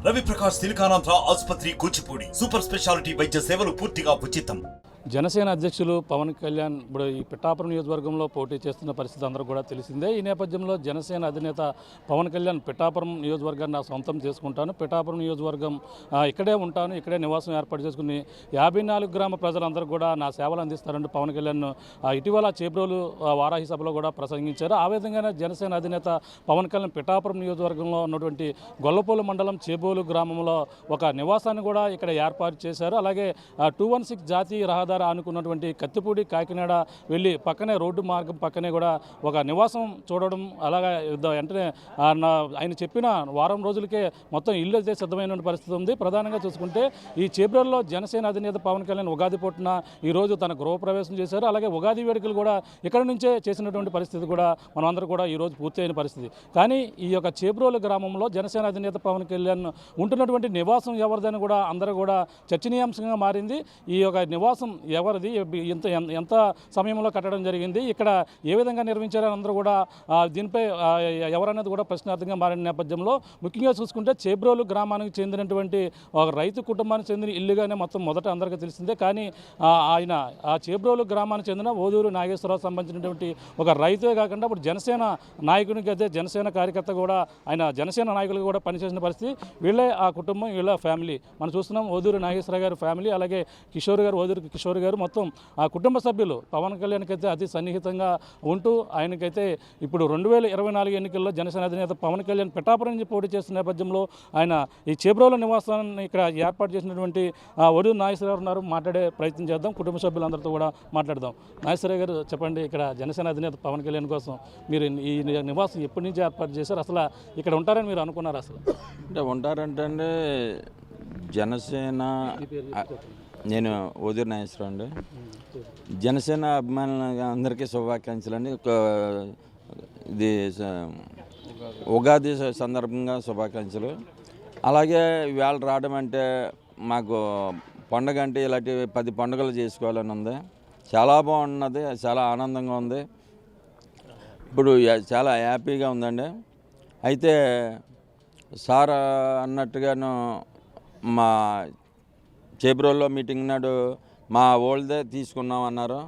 రవి ప్రకాష్ సిలికానాంధ్ర ఆసుపత్రి Kuchipudi super speciality వైద్య సేవలు పూర్తిగా ఉచితం. జనసేన అధ్యక్షులు పవన్ కళ్యాణ్ ఇప్పుడు ఈ పిఠాపురం నియోజకవర్గంలో పోటీ చేస్తున్న పరిస్థితి అందరూ కూడా తెలిసిందే. ఈ నేపథ్యంలో జనసేన అధినేత పవన్ కళ్యాణ్ పిఠాపురం నియోజకవర్గాన్ని నా సొంతం చేసుకుంటాను, పిఠాపురం నియోజకవర్గం ఇక్కడే ఉంటాను, ఇక్కడే నివాసం ఏర్పాటు చేసుకుని 54 గ్రామ ప్రజలందరూ కూడా నా సేవలు అందిస్తారంటూ పవన్ కళ్యాణ్ ఇటీవల చేబ్రోలు వారాహి సభలో కూడా ప్రసంగించారు. ఆ విధంగానే జనసేన అధినేత పవన్ కళ్యాణ్ పిఠాపురం నియోజకవర్గంలో ఉన్నటువంటి గొల్లపూలు మండలం చేబ్రోలు గ్రామంలో ఒక నివాసాన్ని కూడా ఇక్కడ ఏర్పాటు చేశారు. అలాగే 216 జాతీయ రహదారి అనుకున్నటువంటి కత్తిపూడి కాకినాడ వెళ్ళి పక్కనే రోడ్డు మార్గం పక్కనే కూడా ఒక నివాసం చూడడం, అలాగే వెంటనే ఆయన చెప్పిన వారం రోజులకే మొత్తం ఇల్లు అయితే సిద్ధమైన పరిస్థితి ఉంది. ప్రధానంగా చూసుకుంటే ఈ చేబ్రోల్లో జనసేన అధినేత పవన్ కళ్యాణ్ ఉగాది పూటన ఈరోజు తన గృహప్రవేశం చేశారు. అలాగే ఉగాది వేడుకలు కూడా ఇక్కడ నుంచే చేసినటువంటి పరిస్థితి కూడా మనం అందరూ కూడా ఈరోజు పూర్తి అయిన పరిస్థితి. కానీ ఈ యొక్క చేబ్రోలు గ్రామంలో జనసేన అధినేత పవన్ కళ్యాణ్ ఉంటున్నటువంటి నివాసం ఎవరిదని కూడా అందరూ కూడా చర్చనీయాంశంగా మారింది. ఈ యొక్క నివాసం ఎవరిది, ఎంత సమయంలో కట్టడం జరిగింది, ఇక్కడ ఏ విధంగా నిర్మించారని అందరూ కూడా దీనిపై ఎవరనేది కూడా ప్రశ్నార్థంగా మారిన నేపథ్యంలో ముఖ్యంగా చూసుకుంటే చేబ్రోలు గ్రామానికి చెందినటువంటి ఒక రైతు కుటుంబానికి చెందిన ఇల్లుగానే మొత్తం మొదట అందరికీ తెలిసిందే. కానీ ఆయన ఆ చేబ్రోలు గ్రామానికి చెందిన ఓదూరు నాగేశ్వరరావు సంబంధించినటువంటి ఒక రైతే కాకుండా ఇప్పుడు జనసేన నాయకునికి అయితే జనసేన కార్యకర్త కూడా ఆయన జనసేన నాయకులు కూడా పనిచేసిన పరిస్థితి. వీళ్ళే ఆ కుటుంబం, వీళ్ళ ఫ్యామిలీ మనం చూస్తున్నాం. ఓదూరు నాగేశ్వరరావు గారి ఫ్యామిలీ, అలాగే కిషోర్ గారు, ఓదూరు కిషోర్ గారు, మొత్తం ఆ కుటుంబ సభ్యులు పవన్ కళ్యాణ్కి అయితే అతి సన్నిహితంగా ఉంటూ ఆయనకైతే ఇప్పుడు 2024 ఎన్నికల్లో జనసేన అధినేత పవన్ కళ్యాణ్ పిఠాపురం నుంచి పోటీ చేస్తున్న నేపథ్యంలో ఆయన ఈ చేబ్రోల నివాసాన్ని ఇక్కడ ఏర్పాటు చేసినటువంటి ఓదూరు నాగేశ్వరరావు ఉన్నారు. మాట్లాడే ప్రయత్నం చేద్దాం, కుటుంబ సభ్యులందరితో కూడా మాట్లాడదాం. నాగేశ్వరరావు గారు చెప్పండి, ఇక్కడ జనసేన అధినేత పవన్ కళ్యాణ్ కోసం మీరు ఈ నివాసం ఎప్పటి నుంచి ఏర్పాటు చేశారు, అసలు ఇక్కడ ఉంటారని మీరు అనుకున్నారు? అసలు అంటే ఉంటారంటే అండి జనసేన, నేను ఓదూరు నాగేశ్వరరావు అండి. జనసేన అభిమానులు అందరికీ శుభాకాంక్షలు అండి. ఇది ఉగాది సందర్భంగా శుభాకాంక్షలు. అలాగే వేళ రావడం అంటే మాకు పండుగ అంటే ఇలాంటి 10 పండుగలు చేసుకోవాలని ఉంది. చాలా బాగున్నది, చాలా ఆనందంగా ఉంది, ఇప్పుడు చాలా హ్యాపీగా ఉందండి. అయితే సార్ అన్నట్టుగాను మా చేబ్రోల్లో మీటింగ్ నాడు మా ఓల్దే తీసుకున్నాం అన్నారు.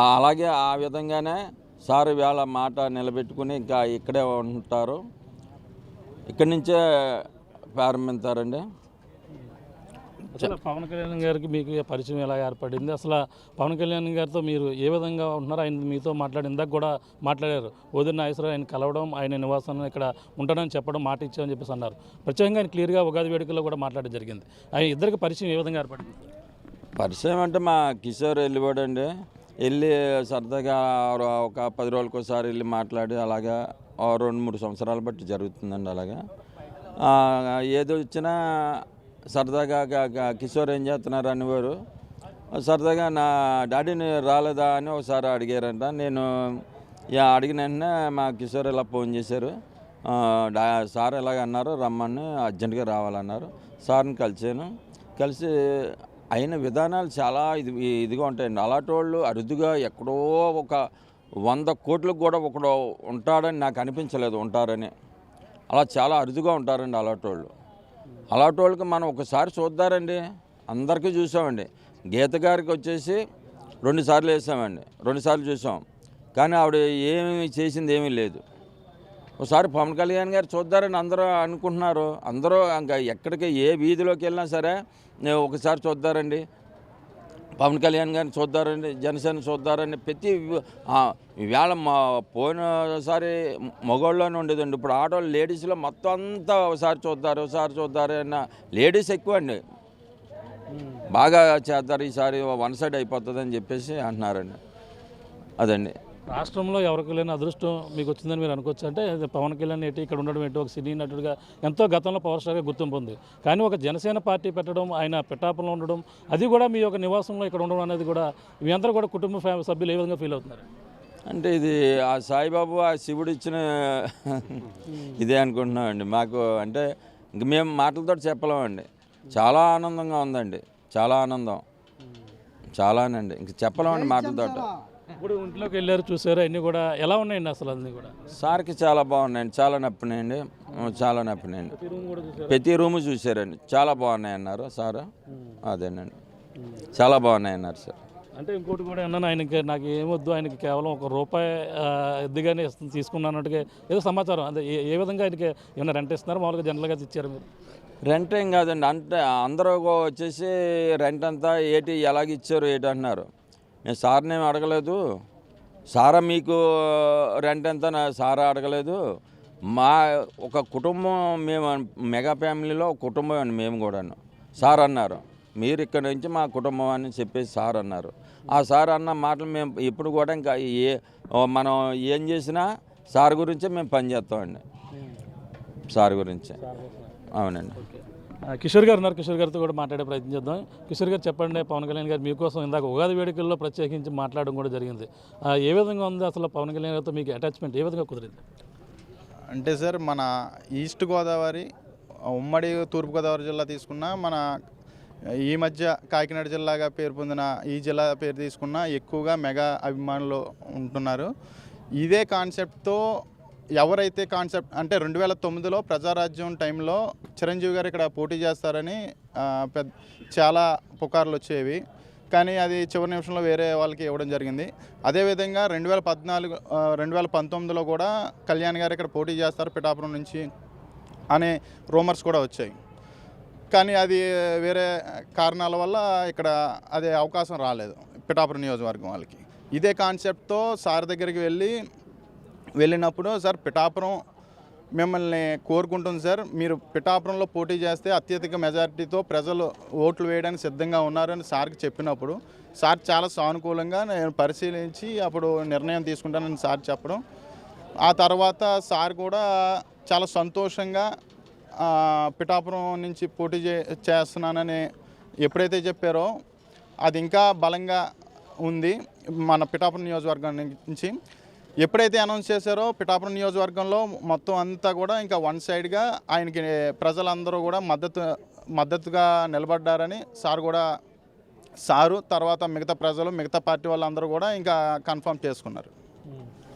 అలాగే ఆ విధంగానే సార్ వేళ మాట నిలబెట్టుకుని ఇంకా ఇక్కడే ఉంటారు, ఇక్కడి నుంచే ప్రారంభిస్తారండి. అసలు పవన్ కళ్యాణ్ గారికి మీకు పరిచయం ఎలా ఏర్పడింది? అసలు పవన్ కళ్యాణ్ గారితో మీరు ఏ విధంగా ఉంటున్నారు? ఆయన మీతో ఇందాక కూడా మాట్లాడారు. ఓదూరు నాగేశ్వరరావు ఆయన కలవడం, ఆయన నివాసాన్ని ఇక్కడ ఉంటానని చెప్పడం, మాట ఇచ్చామని చెప్పేసి అన్నారు. ప్రత్యేకంగా ఆయన క్లియర్గా ఉగాది వేడుకల్లో కూడా మాట్లాడడం జరిగింది. ఆయన ఇద్దరికి పరిచయం ఏ విధంగా ఏర్పడింది? పరిచయం అంటే మా కిషోర్ వెళ్ళిపోడండి, వెళ్ళి సరదాగా ఒక 10 రోజులకోసారి వెళ్ళి మాట్లాడి అలాగా 2-3 సంవత్సరాలు బట్టి జరుగుతుందండి. అలాగా ఏది వచ్చినా సరదాగా కిషోర్ ఏం చేస్తున్నారు అనేవారు. సరదాగా నా డాడీని రాలేదా అని ఒకసారి అడిగారంట. నేను అడిగిన వెంటనే మా కిషోర్ ఇలా ఫోన్ చేశారు, సార్ ఎలాగ అన్నారు, రమ్మని అర్జెంటుగా రావాలన్నారు. సార్ని కలిసి అయిన విధానాలు చాలా ఇదిగా ఉంటాయండి. అలాంటి వాళ్ళు అరుదుగా ఎక్కడో ఒక 100 కోట్లకు కూడా ఒకడు ఉంటాడని నాకు అనిపించలేదు, ఉంటారని. అలా చాలా అరుదుగా ఉంటారండి అలాంటి వాళ్ళు. అలాంటి వాళ్ళకి మనం ఒకసారి చూద్దారండి, అందరికీ చూసామండి. గీత గారికి వచ్చేసి 2 సార్లు వేసామండి, 2 సార్లు చూసాం, కానీ ఆవిడ ఏమి చేసింది ఏమీ లేదు. ఒకసారి పవన్ కళ్యాణ్ గారు చూద్దారని అందరూ అనుకుంటున్నారు. అందరూ ఇంకా ఎక్కడికి ఏ వీధిలోకి వెళ్ళినా సరే నేను ఒకసారి చూద్దారండి, పవన్ కళ్యాణ్ గారిని చూద్దారండి, జనసేన చూద్దారని ప్రతి వేళ పోయినసారి మగవాళ్ళలోనే ఉండేదండి. ఇప్పుడు ఆడవాళ్ళు లేడీస్లో మొత్తం అంతా ఒకసారి చూద్దారు అన్న లేడీస్ ఎక్కువ అండి, బాగా చేద్దారు, ఈసారి 1 సైడ్ అయిపోతుంది అని చెప్పేసి అంటున్నారండి. అదండి రాష్ట్రంలో ఎవరికి లేని అదృష్టం మీకు వచ్చిందని మీరు అనుకోవచ్చు. అంటే పవన్ కళ్యాణ్ ఏంటి ఇక్కడ ఉండడం ఏంటి, ఒక సినీ నటుడిగా ఎంతో గతంలో పవర్ స్టార్గా గుర్తింపు ఉంది. కానీ ఒక జనసేన పార్టీ పెట్టడం, ఆయన పిఠాపురంలో ఉండడం, అది కూడా మీ యొక్క నివాసంలో ఇక్కడ ఉండడం అనేది కూడా మీ అందరూ కూడా కుటుంబ సభ్యులు ఏ విధంగా ఫీల్ అవుతున్నారు? అంటే ఇది ఆ సాయిబాబు, ఆ శివుడు ఇచ్చిన ఇదే అనుకుంటున్నామండి. మాకు అంటే ఇంక మేము మాటలతో చెప్పలేమండి. చాలా ఆనందంగా ఉందండి, చాలా ఆనందం, చాలానండి, ఇంక చెప్పలేమండి మాటలతో. ఇప్పుడు ఇంట్లోకి వెళ్ళారు చూసారు అన్నీ కూడా ఎలా ఉన్నాయండి అసలు అన్నీ కూడా? సార్కి చాలా బాగున్నాయండి, చాలా నప్పినాయండి, చాలా నప్పినాయండి. ప్రతి రూమ్ కూడా చూసారు? ప్రతి రూము చూసారండి, చాలా బాగున్నాయి అన్నారు సార్. అదేనండి, చాలా బాగున్నాయి అన్నారు సార్. అంటే ఇంకోటి కూడా అన్నాను, ఆయనకి నాకు ఏమొద్దు, ఆయనకి కేవలం ₹1 ఎద్దుగానే తీసుకున్నట్టుగా ఏదో సమాచారం. అదే ఏ విధంగా ఆయనకి ఏమైనా రెంట్ ఇస్తున్నారు మామూలుగా జనరల్గా ఇచ్చారు మీరు? రెంట్ ఏం కాదండి, అంటే అందరూ వచ్చేసి రెంట్ అంతా ఏటి ఎలాగ ఇచ్చారు ఏటి అంటున్నారు. నేను సార్ని ఏమి అడగలేదు. సారా మీకు రెంట్ ఎంత సారా అడగలేదు. మా ఒక కుటుంబం, మేము మెగా ఫ్యామిలీలో ఒక కుటుంబం అండి మేము కూడాను. సార్ అన్నారు మీరు ఇక్కడ నుంచి మా కుటుంబం అని చెప్పేసి సార్ అన్నారు. ఆ సార్ అన్న మాటలు మేము ఇప్పుడు కూడా ఇంకా మనం ఏం చేసినా సార్ గురించే మేము పనిచేస్తామండి, సార్ గురించే. అవునండి. కిషోర్ గారు ఉన్నారు, కిషోర్ గారితో కూడా మాట్లాడే ప్రయత్నం చేద్దాం. కిషోర్ గారు చెప్పండి, పవన్ కళ్యాణ్ గారు మీకోసం ఇందాక ఉగాది వేడుకల్లో ప్రత్యేకించి మాట్లాడడం కూడా జరిగింది. ఏ విధంగా ఉంది అసలు పవన్ కళ్యాణ్ గారితో మీకు అటాచ్మెంట్ ఏ విధంగా కుదిరింది? అంటే సార్ మన ఈస్ట్ గోదావరి, ఉమ్మడి తూర్పుగోదావరి జిల్లా తీసుకున్నా, మన ఈ మధ్య కాకినాడ జిల్లాగా పేరు పొందిన ఈ జిల్లా పేరు తీసుకున్నా ఎక్కువగా మెగా అభిమానులు ఉంటున్నారు. ఇదే కాన్సెప్ట్తో ఎవరైతే కాన్సెప్ట్ అంటే 2009లో ప్రజారాజ్యం టైంలో చిరంజీవి గారు ఇక్కడ పోటీ చేస్తారని చాలా పుకార్లు వచ్చేవి, కానీ అది చివరి నిమిషంలో వేరే వాళ్ళకి ఇవ్వడం జరిగింది. అదేవిధంగా 2019లో కూడా కళ్యాణ్ గారు ఇక్కడ పోటీ చేస్తారు పిఠాపురం నుంచి అనే రూమర్స్ కూడా వచ్చాయి. కానీ అది వేరే కారణాల వల్ల ఇక్కడ అదే అవకాశం రాలేదు పిఠాపురం నియోజకవర్గం వాళ్ళకి. ఇదే కాన్సెప్ట్తో సార్ దగ్గరికి వెళ్ళినప్పుడు సార్ పిఠాపురం మిమ్మల్ని కోరుకుంటుంది సార్, మీరు పిఠాపురంలో పోటీ చేస్తే అత్యధిక మెజారిటీతో ప్రజలు ఓట్లు వేయడానికి సిద్ధంగా ఉన్నారని సార్కి చెప్పినప్పుడు సార్ చాలా సానుకూలంగా నేను పరిశీలించి అప్పుడు నిర్ణయం తీసుకుంటానని సార్ చెప్పడం, ఆ తర్వాత సార్ కూడా చాలా సంతోషంగా పిఠాపురం నుంచి పోటీ చేస్తున్నానని ఎప్పుడైతే చెప్పారో అది ఇంకా బలంగా ఉంది. మన పిఠాపురం నియోజకవర్గం నుంచి ఎప్పుడైతే అనౌన్స్ చేశారో పిఠాపురం నియోజకవర్గంలో మొత్తం అంతా కూడా ఇంకా వన్ సైడ్గా ఆయనకి ప్రజలందరూ కూడా మద్దతుగా నిలబడ్డారని సారు తర్వాత మిగతా ప్రజలు, మిగతా పార్టీ వాళ్ళందరూ కూడా ఇంకా కన్ఫర్మ్ చేసుకున్నారు.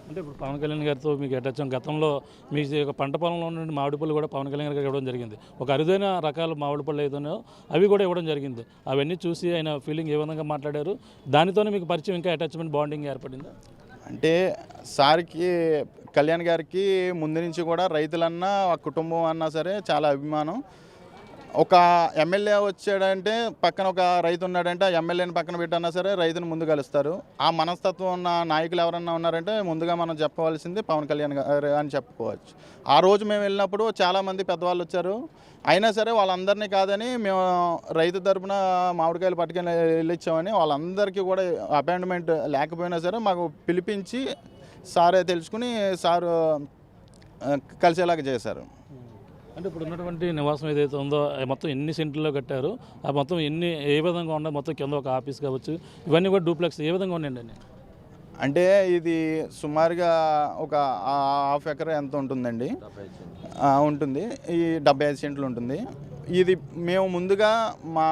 అంటే ఇప్పుడు పవన్ కళ్యాణ్ గారితో మీకు అటాచ్ గతంలో మీ పంట పొలంలో నుండి మామిడి పళ్ళు కూడా పవన్ కళ్యాణ్ గారికి ఇవ్వడం జరిగింది. ఒక అరుదైన రకాల మామిడి పళ్ళు ఏదైనా అవి కూడా ఇవ్వడం జరిగింది. అవన్నీ చూసి ఆయన ఫీలింగ్ ఏ విధంగా మాట్లాడారు, దానితోనే మీకు పరిచయం ఇంకా అటాచ్మెంట్ బాండింగ్ ఏర్పడింది? అంటే సార్కి కళ్యాణ్ గారికి ముందు నుంచి కూడా రైతులన్నా కుటుంబం అన్నా సరే చాలా అభిమానం. ఒక ఎమ్మెల్యే వచ్చాడంటే పక్కన ఒక రైతు ఉన్నాడంటే ఆ ఎమ్మెల్యేని పక్కన పెట్టన్నా సరే రైతుని ముందు కలుస్తారు. ఆ మనస్తత్వం ఉన్న నాయకులు ఎవరన్నా ఉన్నారంటే ముందుగా మనం చెప్పవలసింది పవన్ కళ్యాణ్ గారు అని చెప్పుకోవచ్చు. ఆ రోజు మేము వెళ్ళినప్పుడు చాలామంది పెద్దవాళ్ళు వచ్చారు, అయినా సరే వాళ్ళందరినీ కాదని మేము రైతు తరపున మామిడికాయలు పట్టుకొని వెళ్ళిచ్చామని వాళ్ళందరికీ కూడా అపాయింట్మెంట్ లేకపోయినా సరే మాకు పిలిపించి సారే తెలుసుకుని సారు కలిసేలాగా చేశారు. అంటే ఇప్పుడు ఉన్నటువంటి నివాసం ఏదైతే ఉందో మొత్తం ఎన్ని సెంట్లలో కట్టారు, ఆ మొత్తం ఏ విధంగా ఉన్నాయి, మొత్తం కింద ఒక ఆఫీస్ కావచ్చు, ఇవన్నీ కూడా డూప్లెక్స్ ఏ విధంగా ఉన్నాయండి? అంటే ఇది సుమారుగా ఒక 1/2 ఎకర్ ఎంత ఉంటుందండి, ఉంటుంది. ఈ 75 సెంట్లు ఉంటుంది. ఇది మేము ముందుగా మా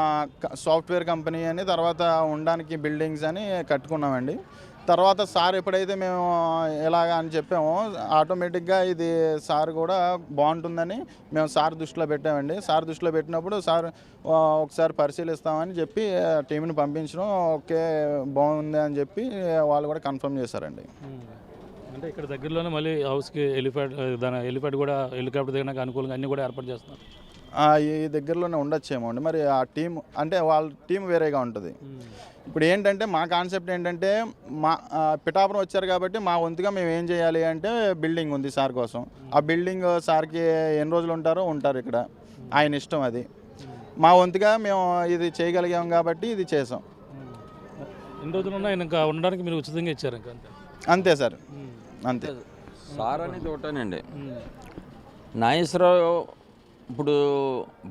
సాఫ్ట్వేర్ కంపెనీ అని తర్వాత ఉండడానికి బిల్డింగ్స్ అని కట్టుకున్నామండి. తర్వాత సార్ ఎప్పుడైతే మేము ఎలాగా అని చెప్పామో ఆటోమేటిక్గా ఇది సార్ కూడా బాగుంటుందని మేము సార్ దృష్టిలో పెట్టామండి. సార్ దృష్టిలో పెట్టినప్పుడు సార్ ఒకసారి పరిశీలిస్తామని చెప్పి టీంని పంపించడం, ఓకే బాగుంది అని చెప్పి వాళ్ళు కూడా కన్ఫర్మ్ చేశారండి. అంటే ఇక్కడ దగ్గరలోనే మళ్ళీ హౌస్కి హెలిప్యాడ్ కూడా హెలికాప్టర్ దిగడానికి అనుకూలంగా అన్నీ కూడా ఏర్పాటు చేస్తున్నారు. ఈ దగ్గరలోనే ఉండొచ్చేమో అండి. మరి ఆ టీం అంటే వాళ్ళ టీం వేరేగా ఉంటుంది. ఇప్పుడు ఏంటంటే మా కాన్సెప్ట్ ఏంటంటే మా పిఠాపురం వచ్చారు కాబట్టి మా వంతుగా మేము ఏం చేయాలి అంటే బిల్డింగ్ ఉంది సార్ కోసం. ఆ బిల్డింగ్ సార్కి ఎన్ని రోజులు ఉంటారు ఇక్కడ, ఆయన ఇష్టం అది. మా వంతుగా మేము ఇది చేయగలిగాం కాబట్టి ఇది చేసాం. ఎన్ని రోజులు ఉన్నా ఇంకా ఉండడానికి మీరు ఉచితంగా ఇచ్చారు ఇంకా? అంతే సార్, అంతే. సార్ అనేది ఒకటేనండి, నాగేశ్వరరావు ఇప్పుడు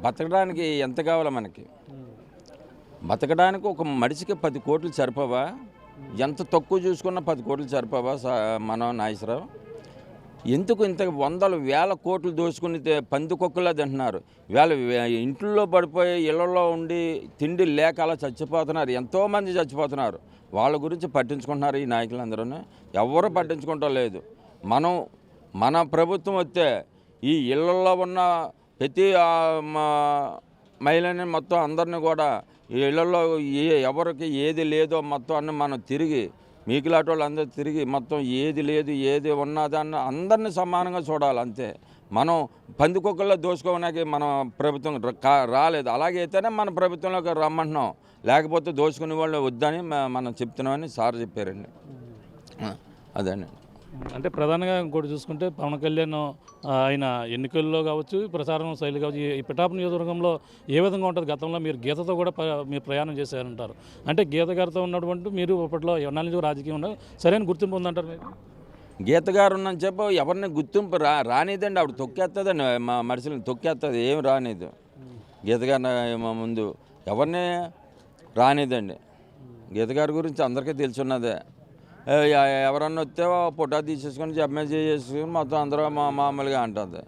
బతకడానికి ఎంత కావాలా మనకి? బతకడానికి ఒక మనిషికి 10 కోట్లు సరిపోవా? ఎంత తక్కువ చూసుకున్నా 10 కోట్లు సరిపోవా? మనం నాగేశ్వరరావు ఎందుకు ఇంత 100,000 కోట్లు దోచుకుని పందికొక్కులా తింటున్నారు? ఇంట్లో పడిపోయి ఇళ్లలో ఉండి తిండి లేక అలా చచ్చిపోతున్నారు, ఎంతోమంది చచ్చిపోతున్నారు. వాళ్ళ గురించి పట్టించుకుంటున్నారు ఈ నాయకులందరూ. ఎవరు పట్టించుకుంటా లేదు. మన ప్రభుత్వం వస్తే ఈ ఇళ్లలో ఉన్న ప్రతి మహిళని మొత్తం అందరినీ కూడా ఈ ఇళ్లలో ఎవరికి ఏది లేదో మొత్తం అన్ని మనం తిరిగి మీకులాంటి వాళ్ళు అందరూ తిరిగి మొత్తం ఏది లేదు ఏది ఉన్నదాన్ని అందరినీ సమానంగా చూడాలి. అంతే. మనం పందికొక్కల్లో దోచుకోవడానికి మన ప్రభుత్వం రాలేదు. అలాగే అయితేనే మన ప్రభుత్వంలోకి రమ్మంటున్నాం. లేకపోతే దోచుకునే వాళ్ళు వద్దని మనం చెప్తున్నామని సార్ చెప్పారండి. అదేనండి. అంటే ప్రధానంగా ఇంకోటి చూసుకుంటే పవన్ కళ్యాణ్ ఆయన ఎన్నికల్లో కావచ్చు, ప్రచారం శైలి కావచ్చు, ఈ పిఠాపురం నియోజకవర్గంలో ఏ విధంగా ఉంటుంది? గతంలో మీరు గీతతో కూడా మీరు ప్రయాణం చేశారంటారు. అంటే గీత గారితో ఉన్నటువంటి మీరు ఇప్పట్లో ఎన్నాళ్ళ నుంచి రాజకీయంలో సరైన గుర్తింపు ఉందంటారు మీరు? గీత గారు ఉన్నని చెప్పి ఎవరిని గుర్తింపు రానిదండి. ఆవిడ తొక్కేస్తుందండి, మా మనుషులను తొక్కేస్తుంది. ఏమి రానిది గీత గారి ముందు ఎవరిని రానిదండి. గీత గారి గురించి అందరికీ తెలుసున్నదే. ఎవరన్నా వస్తే ఫోటో తీసేసుకొని జబ్మేజ్ చేసుకుని మొత్తం అందరూ మామూలుగా అంటుంది.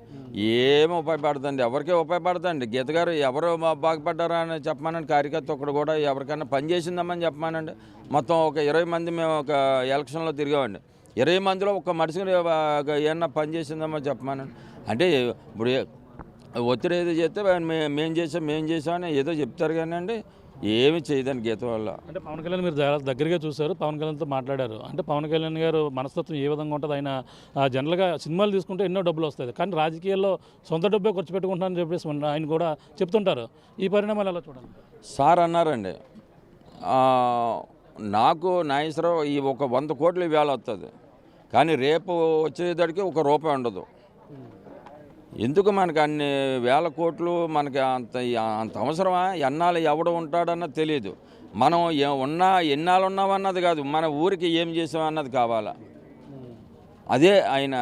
ఏమి ఉపయోగపడుతుంది? ఎవరికీ ఉపయోగపడుతుంది. గీత గారు ఎవరు బాగుపడ్డారా అని చెప్పమానండి. కార్యకర్త ఒకడు కూడా ఎవరికైనా పని చేసిందామని చెప్పమానండి. మొత్తం ఒక 20 మంది మేము ఒక ఎలక్షన్లో తిరిగామండి. 20 మందిలో ఒక మనిషిని ఏమన్నా పని చేసిందామని చెప్పమానండి. అంటే ఇప్పుడు ఒత్తిడి ఏదో చేస్తే మేము చేసామని ఏదో చెప్తారు కానీ అండి, ఏమి చేయదండి గీత వల్ల. అంటే పవన్ కళ్యాణ్ మీరు దగ్గరగా చూశారు, పవన్ కళ్యాణ్తో మాట్లాడారు. అంటే పవన్ కళ్యాణ్ గారు మనస్తత్వం ఏ విధంగా ఉంటుంది? ఆయన జనరల్గా సినిమాలు తీసుకుంటే ఎన్నో డబ్బులు వస్తాయి, కానీ రాజకీయాల్లో సొంత డబ్బే ఖర్చు పెట్టుకుంటానని చెప్పేసి ఆయన కూడా చెప్తుంటారు. ఈ పరిణామాలు ఎలా చూడాలి? సార్ అన్నారండి, నాకు నాగేశ్వరరావు ఈ ఒక 100 కోట్లు వేళ వస్తుంది, కానీ రేపు వచ్చేదానికి ₹1 ఉండదు. ఎందుకు మనకు అన్ని వేల కోట్లు మనకి అంత అవసరమా? ఎన్నాళ్ళు ఎవడు ఉంటాడన్న తెలియదు. మనం ఎన్నాళ్ళు ఉన్నామన్నది కాదు, మన ఊరికి ఏం చేసామన్నది కావాలా. అదే ఆయన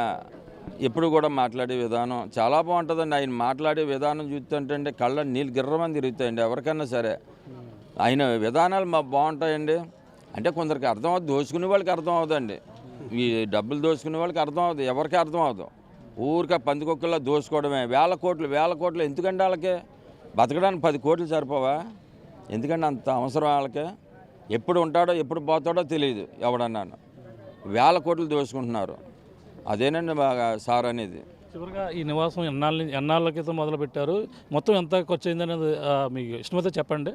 ఎప్పుడు కూడా మాట్లాడే విధానం చాలా బాగుంటుందండి. ఆయన మాట్లాడే విధానం చూస్తుంటే కళ్ళ నీళ్ళు గిర్రమని తిరుగుతాయండి ఎవరికన్నా సరే. ఆయన విధానాలు బాగుంటాయండి. అంటే కొందరికి అర్థం అవుతుంది, దోచుకునే వాళ్ళకి అర్థం అవుతుందండి. ఈ డబ్బులు దోచుకునే వాళ్ళకి అర్థం అవుతుంది, ఎవరికి అర్థం అవుతుంది. ఊరికే పందికొక్కల్లో దోచుకోవడమే. వేల కోట్లు ఎందుకంటే వాళ్ళకి బతకడానికి 10 కోట్లు సరిపోవా? ఎందుకంటే అంత అవసరం వాళ్ళకి? ఎప్పుడు ఉంటాడో ఎప్పుడు పోతాడో తెలియదు ఎవడన్నాను. వేల కోట్లు దోచుకుంటున్నారు. అదేనండి బాగా సార్ అనేది. చివరిగా ఈ నివాసం ఎన్నాళ్ళ క్రితం మొదలుపెట్టారు? మొత్తం ఎంత ఖర్చు అయిందనేది మీకు ఇష్టమైతే చెప్పండి.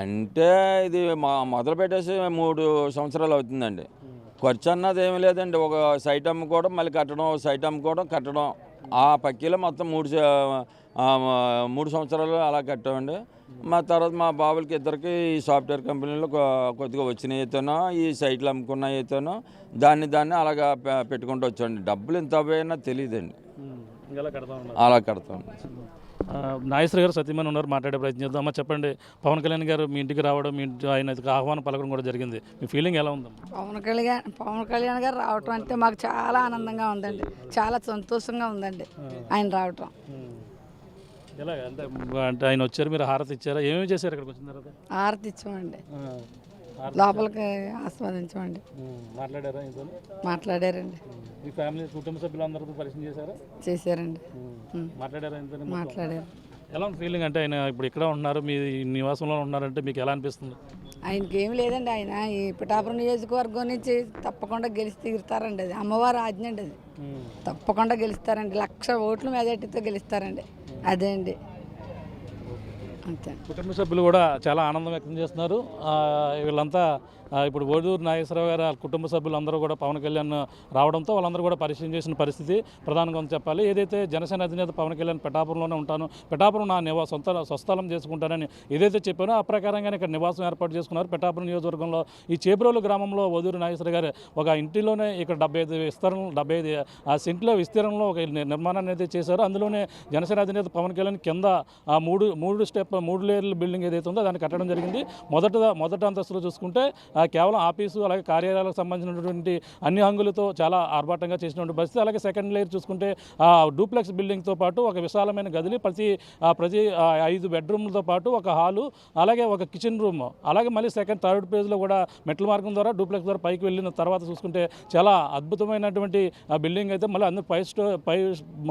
అంటే ఇది మొదలు పెట్టేసి 3 సంవత్సరాలు అవుతుందండి. ఖర్చు అన్నది ఏమీ లేదండి. ఒక సైట్ అమ్ముకోవడం, మళ్ళీ కట్టడం, సైట్ అమ్ముకోవడం, కట్టడం. ఆ పక్కీలో మొత్తం 3 సంవత్సరాలు అలా కట్టామండి. మా తర్వాత మా బాబులకి ఇద్దరికి ఈ సాఫ్ట్వేర్ కంపెనీలో కొద్దిగా వచ్చిన అయితేనో, ఈ సైట్లు అమ్ముకున్న అయితేనో దాన్ని అలాగా పెట్టుకుంటూ వచ్చాండి. డబ్బులు ఎంత పోయినా తెలియదండి. అలా కడతాం. నాగేశ్వర గారు సతీమణి ఉన్నారు, మాట్లాడే ప్రయత్నం చేద్దాం. అమ్మ చెప్పండి, పవన్ కళ్యాణ్ గారు మీ ఇంటికి రావడం, మీ ఇంటి ఆయన ఆహ్వానం పలకడం కూడా జరిగింది. మీ ఫీలింగ్ ఎలా ఉందమ్మా? పవన్ కళ్యాణ్ గారు రావటం అంటే మాకు చాలా ఆనందంగా ఉందండి, చాలా సంతోషంగా ఉందండి ఆయన రావటం. ఎలాగ అంటే ఆయన వచ్చారు, మీరు హారతి ఇచ్చారా? ఏమేమి చేశారు ఇక్కడికి వచ్చిన తర్వాత? హారతి ఇచ్చామండి, లోపలికి ఆస్వాదించమండి. మాట్లాడారా? మాట్లాడారండి. మీ ఫ్యామిలీ కుటుంబ సభ్యులందరితో పరిచయం చేశారా? చేశారండి. మాట్లాడారా? మాట్లాడారు. ఎలా ఉంది ఫీలింగ్? అంటే ఆయన ఇప్పుడు ఇక్కడ ఉన్నారు, మీ నివాసంలో ఉన్నారంటే మీకు ఎలా అనిపిస్తుంది? ఆయనకి ఏమి లేదండి, ఆయన ఈ పిఠాపురం నియోజకవర్గం నుంచి తప్పకుండా గెలిచి తీరుతారండి. అది అమ్మవారి ఆజ్ఞ అండి, అది తప్పకుండా గెలుస్తారండి. 1,00,000 ఓట్ల మెజార్టీతో గెలుస్తారండి. అదే అండి. అంతే. కుటుంబ సభ్యులు కూడా చాలా ఆనందం వ్యక్తం చేస్తున్నారు. వీళ్ళంతా ఇప్పుడు ఓడూరు నాగేశ్వరరావు గారు కుటుంబ సభ్యులు అందరూ కూడా పవన్ కళ్యాణ్ రావడంతో వాళ్ళందరూ కూడా పరిచయం చేసిన పరిస్థితి ప్రధానంగా చెప్పాలి. ఏదైతే జనసేన అధినేత పవన్ కళ్యాణ్ పిఠాపురంలోనే ఉంటాను, పిఠాపురం నా స్వస్థలం చేసుకుంటానని ఏదైతే చెప్పానో ఆ ప్రకారంగానే ఇక్కడ నివాసం ఏర్పాటు చేసుకున్నారు. పిఠాపురం నియోజకవర్గంలో ఈ చేబ్రోలు గ్రామంలో ఓడూరు నాగేశ్వర గారు ఒక ఇంటిలోనే ఇక్కడ 75 సెంట్ల విస్తీర్ణంలో ఒక నిర్మాణాన్ని అయితే చేశారు. అందులోనే జనసేన అధినేత పవన్ కళ్యాణ్ కింద 3 లేయర్ల బిల్డింగ్ ఏదైతే ఉందో దాన్ని కట్టడం జరిగింది. మొదటి అంతస్తులో చూసుకుంటే కేవలం ఆఫీసు అలాగే కార్యాలయాలకు సంబంధించినటువంటి అన్ని హంగులతో చాలా ఆర్భాటంగా చేసినటువంటి పరిస్థితి. అలాగే సెకండ్ లేయర్ చూసుకుంటే డూప్లెక్స్ బిల్డింగ్తో పాటు ఒక విశాలమైన గదిని ప్రతి 5 బెడ్రూమ్లతో పాటు ఒక హాలు, అలాగే ఒక కిచెన్ రూమ్, అలాగే మళ్ళీ థర్డ్ పేజ్లో కూడా మెట్ల మార్గం ద్వారా డూప్లెక్స్ ద్వారా పైకి వెళ్ళిన తర్వాత చూసుకుంటే చాలా అద్భుతమైనటువంటి బిల్డింగ్ అయితే మళ్ళీ అందరూ పై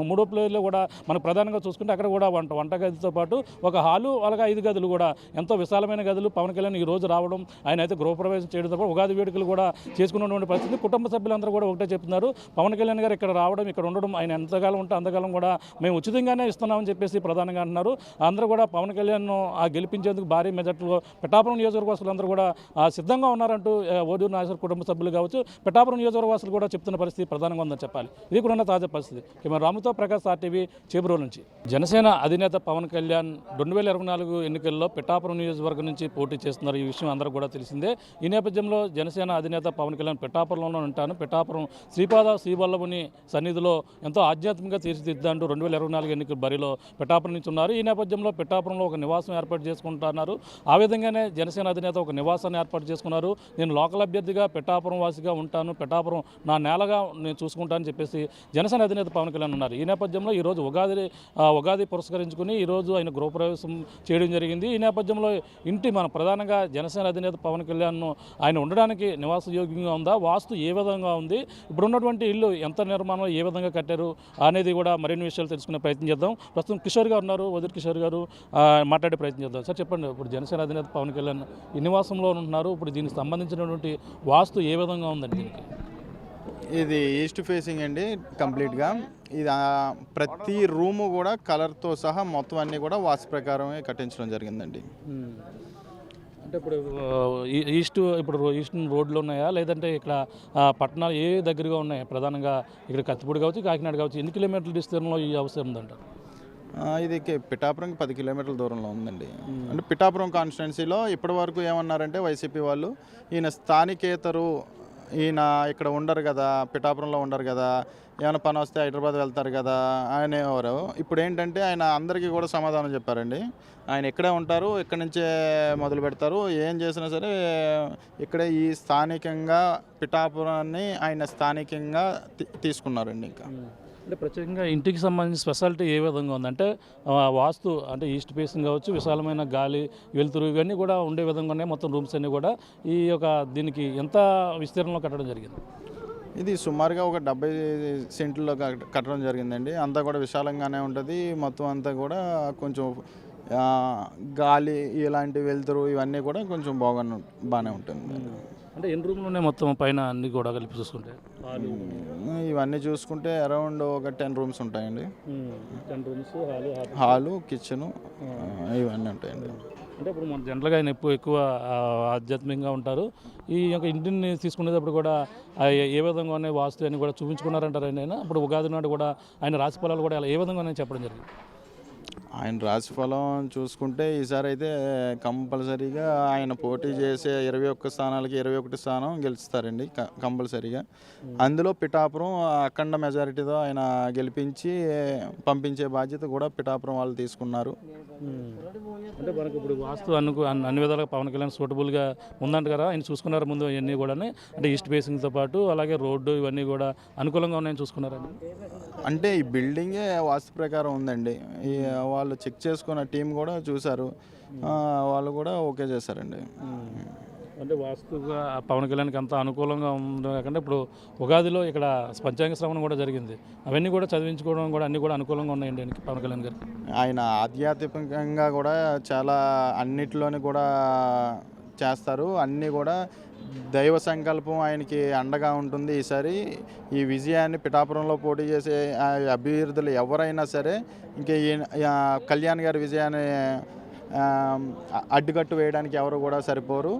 3వ ఫ్లోర్లో కూడా మనకు ప్రధానంగా చూసుకుంటే అక్కడ కూడా వంటగదితో పాటు ఒక హాలు, అలాగే 5 గదులు కూడా ఎంతో విశాలమైన గదులు పవన్ కళ్యాణ్ ఈ రోజు రావడం, ఆయన అయితే గృహప్రవేశం చేయడం తప్ప ఉగాది వేడుకలు కూడా చేసుకున్నటువంటి పరిస్థితి. కుటుంబ సభ్యులందరూ కూడా ఒకటే చెప్తున్నారు, పవన్ కళ్యాణ్ గారు ఇక్కడ రావడం, ఇక్కడ ఉండడం, ఆయన ఎంతకాలం ఉంటే అంతకాలం కూడా మేము ఉచితంగానే ఇస్తున్నామని చెప్పేసి ప్రధానంగా అంటున్నారు. అందరూ కూడా పవన్ కళ్యాణ్ గెలిపించేందుకు భారీ మెజార్టీలో పిఠాపురం నియోజకవర్గవాసులందరూ కూడా సిద్ధంగా ఉన్నారంటూ ఓడూరు నాగేశ్వర కుటుంబ సభ్యులు కావచ్చు, పిఠాపురం నియోజకవర్గవాసులు కూడా చెప్తున్న పరిస్థితి ప్రధానంగా ఉందని చెప్పాలి. ఇది కూడా ఉన్న తాజా పరిస్థితి. కెమెరా రాముతో ప్రకాష్, ఆర్టీవీ, చేబ్రోలు నుంచి. జనసేన అధినేత పవన్ కళ్యాణ్ 2024 ఎన్నికల్లో పిఠాపురం నియోజకవర్గం నుంచి పోటీ చేస్తున్నారు. ఈ విషయం అందరూ కూడా తెలిసిందే. ఈ నేపథ్యంలో జనసేన అధినేత పవన్ కళ్యాణ్ పిఠాపురంలో ఉంటాను. పిఠాపురం శ్రీపాద శ్రీవల్లభుని సన్నిధిలో ఎంతో ఆధ్యాత్మికంగా తీర్చిదిద్దాంటూ 2024 ఎన్నికల బరిలో పిఠాపురం నుంచి ఉన్నారు. ఈ నేపథ్యంలో పిఠాపురంలో ఒక నివాసం ఏర్పాటు చేసుకుంటున్నారు. ఆ విధంగానే జనసేన అధినేత ఒక నివాసాన్ని ఏర్పాటు చేసుకున్నారు. నేను లోకల్ అభ్యర్థిగా పిఠాపురం వాసిగా ఉంటాను, పిఠాపురం నా నేలగా నేను చూసుకుంటానని చెప్పేసి జనసేన అధినేత పవన్ కళ్యాణ్ ఉన్నారు. ఈ నేపథ్యంలో ఈరోజు ఉగాది పురస్కరించుకుని ఈరోజు ఆయన గృహప్రవేశం చేయడం జరిగింది. ఈ నేపథ్యంలో మన ప్రధానంగా జనసేన అధినేత పవన్ కళ్యాణ్ ఆయన ఉండడానికి నివాసయోగ్యంగా ఉందా, వాస్తు ఏ విధంగా ఉంది, ఇప్పుడున్నటువంటి ఇల్లు ఎంత నిర్మాణం ఏ విధంగా కట్టారు అనేది కూడా మరిన్ని విషయాలు తెలుసుకునే ప్రయత్నం చేద్దాం. ప్రస్తుతం కిషోర్ గారు ఉన్నారు, వదిలి కిషోర్ గారు మాట్లాడే ప్రయత్నం చేద్దాం. సార్ చెప్పండి, ఇప్పుడు జనసేన అధినేత పవన్ కళ్యాణ్ ఈ నివాసంలో ఉంటున్నారు, ఇప్పుడు దీనికి సంబంధించినటువంటి వాస్తు ఏ విధంగా ఉందండి? దీనికి ఇది ఈస్ట్ ఫేసింగ్ అండి కంప్లీట్గా. ఇది ప్రతి రూము కూడా కలర్తో సహా మొత్తం అన్నీ కూడా వాస్తు ప్రకారమే కట్టించడం జరిగిందండి. అంటే ఇప్పుడు ఈస్ట్ రోడ్లు ఉన్నాయా, లేదంటే ఇక్కడ పట్టణాలు ఏ దగ్గరగా ఉన్నాయి? ప్రధానంగా ఇక్కడ కత్తిపూడి కావచ్చు, కాకినాడ కావచ్చు, ఎన్ని కిలోమీటర్ల విస్తీర్ణంలో ఈ అవసరం ఉందంటారు? ఇది పిఠాపురంకి 10 కిలోమీటర్ల దూరంలో ఉందండి. అంటే పిఠాపురం కాన్స్టిట్యున్సీలో ఇప్పటి వరకు ఏమన్నారంటే వైసీపీ వాళ్ళు, ఈయన స్థానికేతరు, ఈయన ఇక్కడ ఉండరు కదా, పిఠాపురంలో ఉండరు కదా, ఏమైనా పని వస్తే హైదరాబాద్ వెళ్తారు కదా అనేవారు. ఇప్పుడు ఏంటంటే ఆయన అందరికీ కూడా సమాధానం చెప్పారండి. ఆయన ఇక్కడే ఉంటారు, ఇక్కడి నుంచే మొదలు పెడతారు, ఏం చేసినా సరే ఇక్కడే ఈ స్థానికంగా పిఠాపురాన్ని ఆయన స్థానికంగా తీసుకున్నారండి. ఇంకా అంటే ప్రత్యేకంగా ఇంటికి సంబంధించిన స్పెషాలిటీ ఏ విధంగా ఉందంటే వాస్తు అంటే ఈస్ట్ ఫేసింగ్ కావచ్చు, విశాలమైన గాలి వెలుతురు ఇవన్నీ కూడా ఉండే విధంగా ఉన్నాయి. మొత్తం రూమ్స్ అన్నీ కూడా దీనికి ఎంత విస్తీర్ణంలో కట్టడం జరిగింది? ఇది సుమారుగా ఒక 70 సెంట్లో కట్టడం జరిగిందండి. అంతా కూడా విశాలంగానే ఉంటుంది. మొత్తం అంతా కూడా కొంచెం గాలి ఇలాంటి వెలుతురు ఇవన్నీ కూడా కొంచెం బాగానే ఉంటుంది. అంటే ఎన్ని రూమ్లు ఉన్నాయి మొత్తం పైన అన్ని కూడా కలిపి చూసుకుంటే? ఇవన్నీ చూసుకుంటే అరౌండ్ ఒక 10 రూమ్స్ ఉంటాయండి. 10 రూమ్స్, హాలు, కిచెను ఇవన్నీ ఉంటాయండి. అంటే ఇప్పుడు మన జనరల్గా ఆయన ఎక్కువ ఆధ్యాత్మికంగా ఉంటారు. ఈ యొక్క ఇంటిని తీసుకునేటప్పుడు కూడా ఏ విధంగా ఉన్నాయి వాస్తు అని కూడా చూపించుకున్నారంటారు ఆయన. ఇప్పుడు ఉగాది నాడు కూడా ఆయన రాశి ఫలాలు కూడా ఏ విధంగా ఉన్నాయని చెప్పడం జరిగింది. ఆయన రాశిఫలం చూసుకుంటే ఈసారి అయితే కంపల్సరీగా ఆయన పోటీ చేసే 21 స్థానాలకి 21 స్థానం గెలుస్తారండి కంపల్సరీగా. అందులో పిఠాపురం అఖండ మెజారిటీతో ఆయన గెలిపించి పంపించే బాధ్యత కూడా పిఠాపురం వాళ్ళు తీసుకున్నారు. అంటే మనకు ఇప్పుడు వాస్తు అన్ని విధాలుగా పవన్ కళ్యాణ్ సూటబుల్గా ఉందంట కదా, ఆయన చూసుకున్నారు ముందు ఇవన్నీ కూడా. అంటే ఈస్ట్ ఫేసింగ్తో పాటు అలాగే రోడ్డు ఇవన్నీ కూడా అనుకూలంగా ఉన్నాయని చూసుకున్నారని. అంటే ఈ బిల్డింగే వాస్తు ప్రకారం ఉందండి. వాళ్ళు చెక్ చేసుకున్న టీం కూడా చూశారు, వాళ్ళు కూడా ఓకే చేశారండి. అంటే వాస్తుగా పవన్ కళ్యాణ్కి అంత అనుకూలంగా ఉంది కాకుండా ఇప్పుడు ఉగాదిలో ఇక్కడ పంచాంగ శ్రవణం కూడా జరిగింది, అవన్నీ కూడా చదివించుకోవడం కూడా అన్నీ కూడా అనుకూలంగా ఉన్నాయండి పవన్ కళ్యాణ్ గారు. ఆయన ఆధ్యాత్మికంగా కూడా చాలా అన్నిటిలోని కూడా చేస్తారు. అన్నీ కూడా దైవ సంకల్పం ఆయనకి అండగా ఉంటుంది. ఈసారి ఈ విజయాన్ని పిఠాపురంలో పోటీ చేసే అభ్యర్థులు ఎవరైనా సరే ఇంకా కళ్యాణ్ గారి విజయాన్ని అడ్డుకట్టు వేయడానికి ఎవరు కూడా సరిపోరు.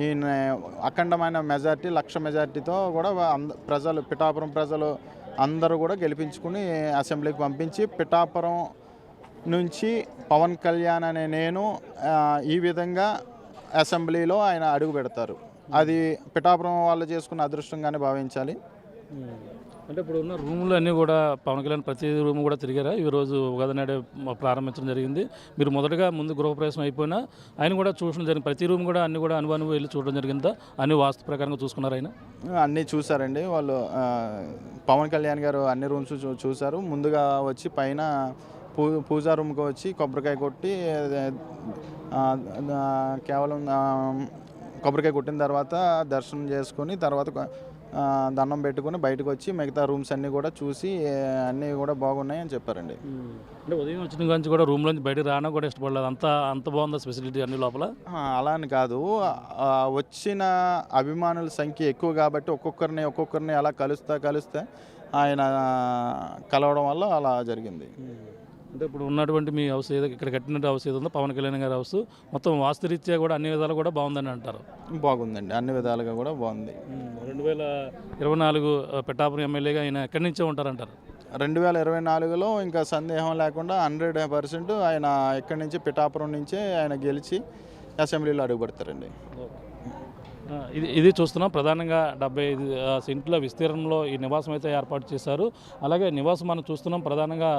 ఈయన అఖండమైన మెజార్టీ 1,00,000 మెజార్టీతో కూడా ప్రజలు పిఠాపురం ప్రజలు అందరూ కూడా గెలిపించుకుని అసెంబ్లీకి పంపించి పిఠాపురం నుంచి పవన్ కళ్యాణ్ అనే నేను ఈ విధంగా అసెంబ్లీలో ఆయన అడుగు పెడతారు. అది పిఠాపురం వాళ్ళు చేసుకున్న అదృష్టంగానే భావించాలి. అంటే ఇప్పుడు ఉన్న రూములు అన్నీ కూడా పవన్ కళ్యాణ్ ప్రతి రూమ్ కూడా తిరిగారా? ఈరోజు ఉగాది నాడే ప్రారంభించడం జరిగింది. మీరు మొదటగా ముందు గృహప్రవేశం అయిపోయినా ఆయన కూడా చూడడం జరిగింది. ప్రతి రూమ్ కూడా అన్ని కూడా అనుభవం వెళ్ళి చూడడం జరిగిందా? అన్ని వాస్తు ప్రకారంగా చూసుకున్నారు ఆయన? అన్నీ చూసారండి వాళ్ళు. పవన్ కళ్యాణ్ గారు అన్ని రూమ్స్ చూశారు. ముందుగా వచ్చి పైన పూజా రూమ్కి వచ్చి కొబ్బరికాయ కొట్టి కేవలం కొబ్బరికాయ కొట్టిన తర్వాత దర్శనం చేసుకొని తర్వాత దండం పెట్టుకుని బయటకు వచ్చి మిగతా రూమ్స్ అన్నీ కూడా చూసి అన్నీ కూడా బాగున్నాయి అని చెప్పారండి. అంటే ఉదయం వచ్చిన గురించి కూడా రూమ్లోంచి బయటకు రావడం కూడా ఇష్టపడలేదు, అంత బాగుందా ఫెసిలిటీ అన్ని లోపల? అలా అని కాదు, వచ్చిన అభిమానుల సంఖ్య ఎక్కువ కాబట్టి ఒక్కొక్కరిని అలా కలిస్తే ఆయన కలవడం వల్ల అలా జరిగింది. అంటే ఇప్పుడు ఉన్నటువంటి మీ హౌస్ ఏదో ఇక్కడ కట్టినట్టు హౌస్ ఏదో ఉందో పవన్ కళ్యాణ్ గారి హౌస్ మొత్తం వాస్తురీత్యా కూడా అన్ని విధాలు కూడా బాగుందని అంటారు? బాగుందండి, అన్ని విధాలుగా కూడా బాగుంది. 2024 పిఠాపురం ఎమ్మెల్యేగా ఆయన ఎక్కడి నుంచే ఉంటారంటారు? 2024లో ఇంకా సందేహం లేకుండా 100% ఆయన ఇక్కడి నుంచి పిఠాపురం నుంచే ఆయన గెలిచి అసెంబ్లీలో అడుగుపెడతారండి. ఇది చూస్తున్నాం. ప్రధానంగా 75 సెంట్ల విస్తీర్ణంలో ఈ నివాసం అయితే ఏర్పాటు చేశారు. అలాగే నివాసం మనం చూస్తున్నాం. ప్రధానంగా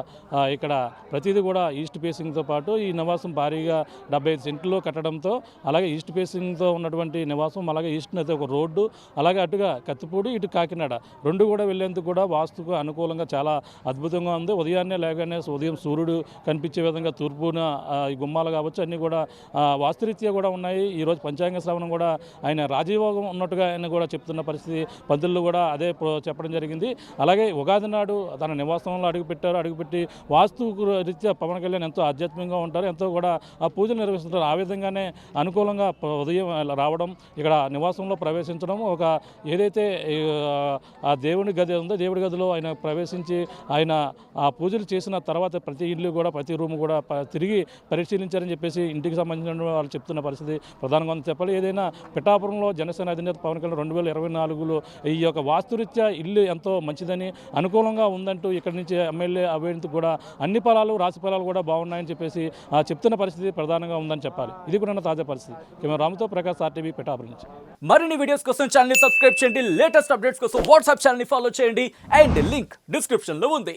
ఇక్కడ ప్రతిదీ కూడా ఈస్ట్ ఫేసింగ్తో పాటు ఈ నివాసం భారీగా 75 సెంట్లు కట్టడంతో, అలాగే ఈస్ట్ ఫేసింగ్తో ఉన్నటువంటి నివాసం, అలాగే ఈస్ట్ని అయితే ఒక రోడ్డు, అలాగే అటుగా కత్తిపూడి, ఇటు కాకినాడ రెండు కూడా వెళ్లేందుకు కూడా వాస్తుకు అనుకూలంగా చాలా అద్భుతంగా ఉంది. ఉదయాన్నే లేగానే ఉదయం సూర్యుడు కనిపించే విధంగా తూర్పున ఈ గుమ్మాలు కావచ్చు అన్నీ కూడా వాస్తురీత్యా కూడా ఉన్నాయి. ఈరోజు పంచాంగ శ్రవణం కూడా ఆయన రాజయోగం ఉన్నట్టుగా ఆయన కూడా చెప్తున్న పరిస్థితి, పంతులు కూడా అదే చెప్పడం జరిగింది. అలాగే ఉగాది నాడు తన నివాసంలో అడుగుపెట్టి వాస్తు రీత్యా పవన్ కళ్యాణ్ ఎంతో ఆధ్యాత్మికంగా ఉంటారు, ఎంతో కూడా ఆ పూజలు నిర్వహిస్తుంటారు. ఆ విధంగానే అనుకూలంగా ఉదయం రావడం, ఇక్కడ నివాసంలో ప్రవేశించడం, ఒక ఏదైతే ఆ దేవుని గది ఉందో దేవుడి గదిలో ఆయన ప్రవేశించి ఆయన ఆ పూజలు చేసిన తర్వాత ప్రతి ఇల్లు కూడా ప్రతి రూమ్ కూడా తిరిగి పరిశీలించారని చెప్పేసి ఇంటికి సంబంధించిన వాళ్ళు చెప్తున్న పరిస్థితి ప్రధానంగా చెప్పాలి. ఏదైనా పిఠాపురంలో జనసేన అధినేత పవన్ కళ్యాణ్ 2024లో ఈ యొక్క వాస్తురీత్యా ఇల్లు ఎంతో మంచిదని, అనుకూలంగా ఉందంటూ ఇక్కడి నుంచి ఎమ్మెల్యే అభ్యర్థికి కూడా అన్ని ఫలాలు రాశి ఫలాలు కూడా బాగున్నాయని చెప్పేసి చెప్తున్న పరిస్థితి ప్రధానంగా ఉందని చెప్పాలి. ఇది కూడా తాజా పరిస్థితి. కెమెరా రామ్తో ప్రకాష్, RTV, పిఠాపురం నుంచి. మరిన్ని వీడియోస్ కోసం ఛానల్ ని సబ్స్క్రైబ్ చేయండి, లేటెస్ట్ అప్డేట్స్ కోసం వాట్సాప్ ఛానల్ ని ఫాలో చేయండి, అండ్ లింక్ డిస్క్రిప్షన్ లో ఉంది.